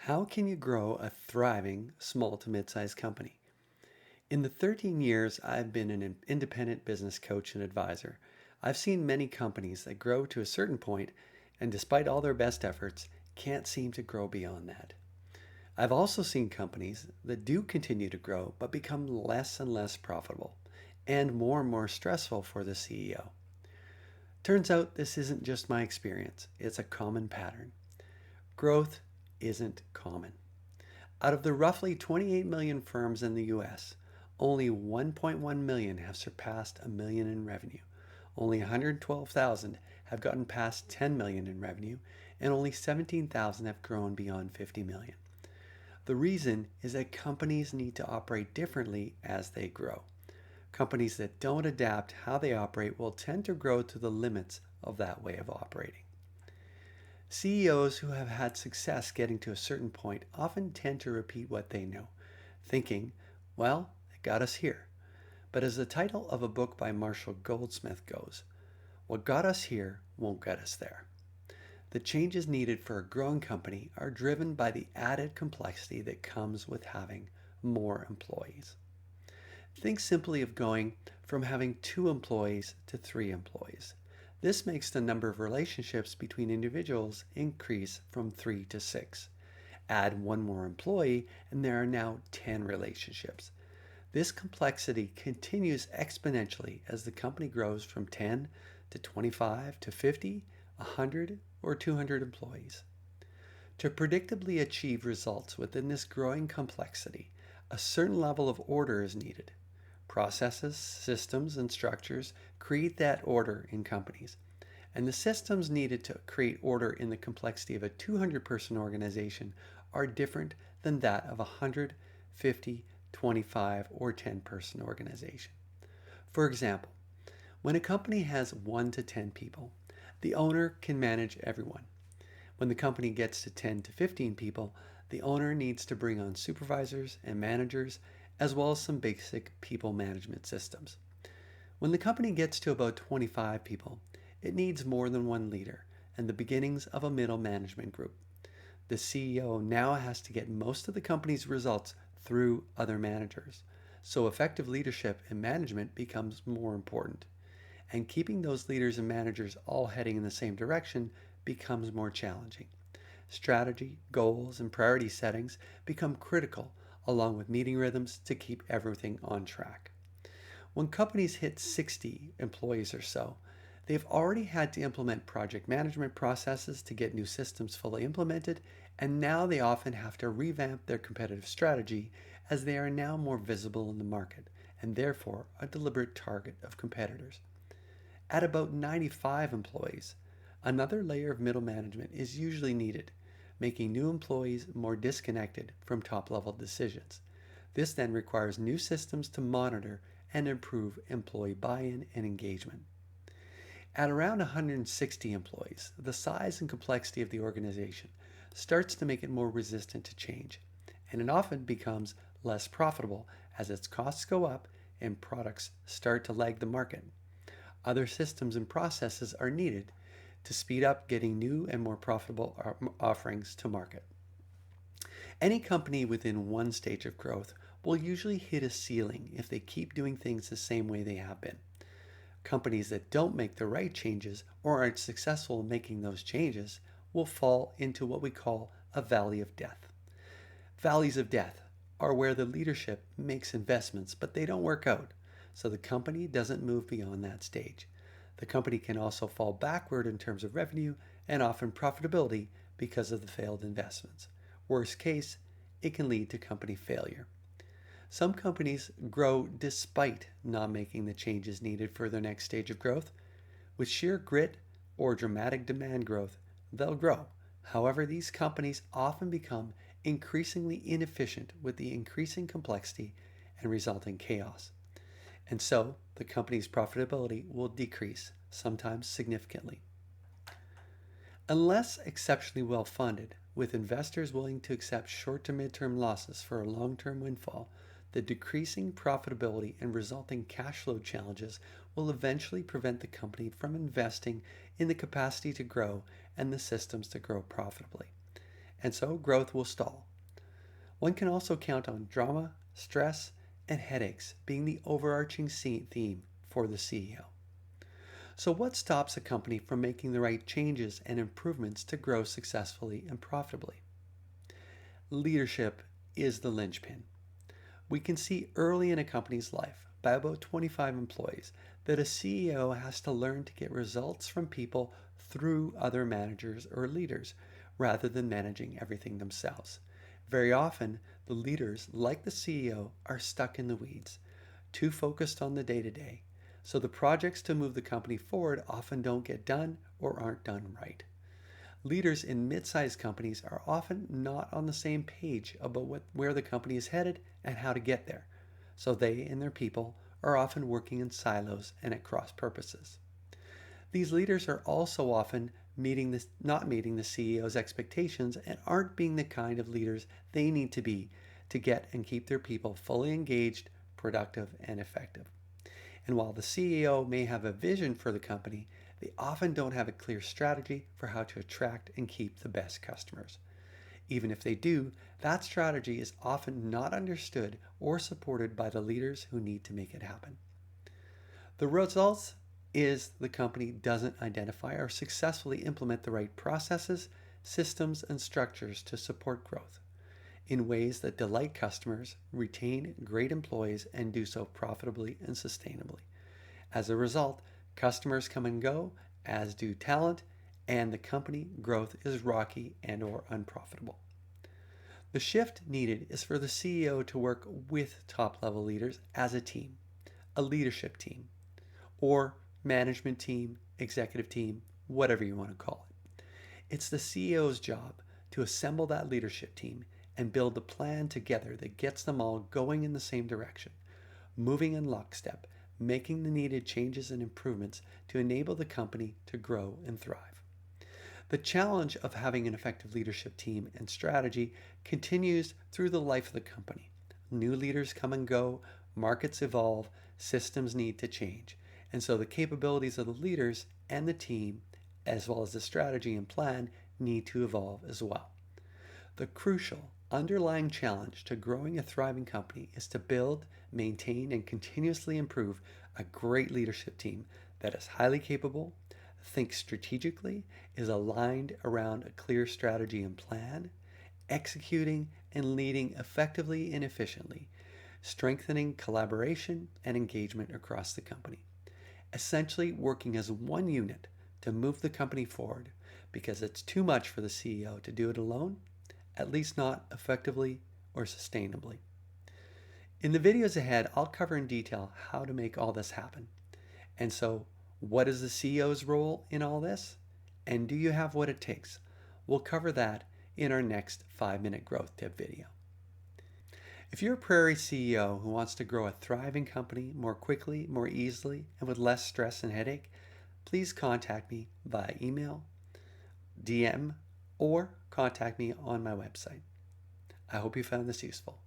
How can you grow a thriving small to mid-sized company? In the 13 years I've been an independent business coach and advisor, I've seen many companies that grow to a certain point and despite all their best efforts, can't seem to grow beyond that. I've also seen companies that do continue to grow but become less and less profitable and more stressful for the CEO. Turns out this isn't just my experience, it's a common pattern. Growth isn't common. Out of the roughly 28 million firms in the US, only 1.1 million have surpassed a million in revenue. Only 112,000 have gotten past 10 million in revenue, and only 17,000 have grown beyond 50 million. The reason is that companies need to operate differently as they grow. Companies that don't adapt how they operate will tend to grow to the limits of that way of operating. CEOs who have had success getting to a certain point often tend to repeat what they know, thinking, well, it got us here. But as the title of a book by Marshall Goldsmith goes, what got us here won't get us there. The changes needed for a growing company are driven by the added complexity that comes with having more employees. Think simply of going from having 2 employees to 3 employees. This makes the number of relationships between individuals increase from 3 to 6. Add 1 more employee and there are now 10 relationships. This complexity continues exponentially as the company grows from 10 to 25 to 50, 100, or 200 employees. To predictably achieve results within this growing complexity, a certain level of order is needed. Processes, systems, and structures create that order in companies. And the systems needed to create order in the complexity of a 200-person organization are different than that of a 100, 50, 25, or 10-person organization. For example, when a company has 1 to 10 people, the owner can manage everyone. When the company gets to 10 to 15 people, the owner needs to bring on supervisors and managers as well as some basic people management systems. When the company gets to about 25 people, it needs more than 1 leader and the beginnings of a middle management group. The CEO now has to get most of the company's results through other managers, so effective leadership and management becomes more important. And keeping those leaders and managers all heading in the same direction becomes more challenging. Strategy, goals, and priority settings become critical along with meeting rhythms to keep everything on track. When companies hit 60 employees or so, they've already had to implement project management processes to get new systems fully implemented, and now they often have to revamp their competitive strategy as they are now more visible in the market and therefore a deliberate target of competitors. At about 95 employees, another layer of middle management is usually needed, making new employees more disconnected from top-level decisions. This then requires new systems to monitor and improve employee buy-in and engagement. At around 160 employees, the size and complexity of the organization starts to make it more resistant to change, and it often becomes less profitable as its costs go up and products start to lag the market. Other systems and processes are needed to speed up getting new and more profitable offerings to market. Any company within one stage of growth will usually hit a ceiling if they keep doing things the same way they have been. Companies that don't make the right changes or aren't successful in making those changes will fall into what we call a valley of death. Valleys of death are where the leadership makes investments but they don't work out, so the company doesn't move beyond that stage. The company can also fall backward in terms of revenue and often profitability because of the failed investments. Worst case, it can lead to company failure. Some companies grow despite not making the changes needed for their next stage of growth. With sheer grit or dramatic demand growth, they'll grow. However, these companies often become increasingly inefficient with the increasing complexity and resulting chaos. And so the company's profitability will decrease, sometimes significantly. Unless exceptionally well funded, with investors willing to accept short to mid-term losses for a long-term windfall, the decreasing profitability and resulting cash flow challenges will eventually prevent the company from investing in the capacity to grow and the systems to grow profitably. and so growth will stall. One can also count on drama, stress, and headaches being the overarching theme for the CEO. So, what stops a company from making the right changes and improvements to grow successfully and profitably? Leadership is the linchpin. We can see early in a company's life, by about 25 employees, that a CEO has to learn to get results from people through other managers or leaders rather than managing everything themselves. Very often, the leaders, like the CEO, are stuck in the weeds, too focused on the day to day. So the projects to move the company forward often don't get done or aren't done right. Leaders in mid-sized companies are often not on the same page about where the company is headed and how to get there. So they and their people are often working in silos and at cross purposes. These leaders are also often not meeting the CEO's expectations and aren't being the kind of leaders they need to be to get and keep their people fully engaged, productive, and effective. And while the CEO may have a vision for the company, they often don't have a clear strategy for how to attract and keep the best customers. Even if they do, that strategy is often not understood or supported by the leaders who need to make it happen. The results is the company doesn't identify or successfully implement the right processes, systems, and structures to support growth in ways that delight customers, retain great employees, and do so profitably and sustainably. As a result, customers come and go, as do talent, and the company growth is rocky and or unprofitable. The shift needed is for the CEO to work with top-level leaders as a team, a leadership team, or management team, executive team, whatever you want to call it. It's the CEO's job to assemble that leadership team and build the plan together that gets them all going in the same direction, moving in lockstep, making the needed changes and improvements to enable the company to grow and thrive. The challenge of having an effective leadership team and strategy continues through the life of the company. New leaders come and go, markets evolve, systems need to change. And so the capabilities of the leaders and the team, as well as the strategy and plan, need to evolve as well. The crucial underlying challenge to growing a thriving company is to build, maintain, and continuously improve a great leadership team that is highly capable, thinks strategically, is aligned around a clear strategy and plan, executing and leading effectively and efficiently, strengthening collaboration and engagement across the company. Essentially working as one unit to move the company forward because it's too much for the CEO to do it alone, at least not effectively or sustainably. In the videos ahead, I'll cover in detail how to make all this happen. And so, what is the CEO's role in all this? And do you have what it takes? We'll cover that in our next 5-minute growth tip video. If you're a Prairie CEO who wants to grow a thriving company more quickly, more easily, and with less stress and headache, please contact me via email, DM, or contact me on my website. I hope you found this useful.